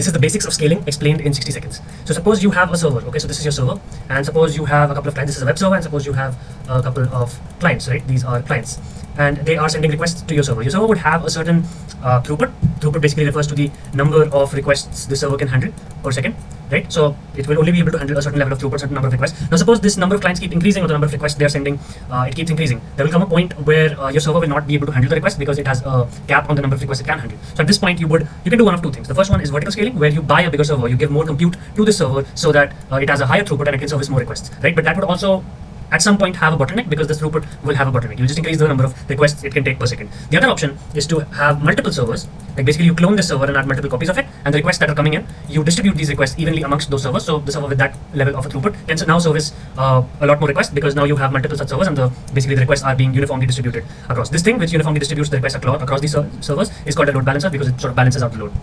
This is the basics of scaling explained in 60 seconds. So suppose you have a server, okay, so this is your server, and suppose you have a couple of clients. This is a web server, and suppose you have a couple of clients, right? These are clients, and they are sending requests to your server. Your server would have a certain throughput. Throughput basically refers to the number of requests the server can handle per second, right? So it will only be able to handle a certain level of throughput, certain number of requests. Now suppose this number of clients keep increasing, or the number of requests they are sending, it keeps increasing. There will come a point where your server will not be able to handle the request because it has a cap on the number of requests it can handle. So at this point, you can do one of two things. The first one is vertical scaling, where you buy a bigger server, you give more compute to the server so that it has a higher throughput and it can service more requests, right? But that would also at some point have a bottleneck, because this throughput will have a bottleneck. You just increase the number of requests it can take per second. The other option is to have multiple servers. Like basically you clone this server and add multiple copies of it, and the requests that are coming in, you distribute these requests evenly amongst those servers. So the server with that level of a throughput can now service a lot more requests, because now you have multiple such servers, and basically the requests are being uniformly distributed across. This thing which uniformly distributes the requests across these servers is called a load balancer, because it sort of balances out the load.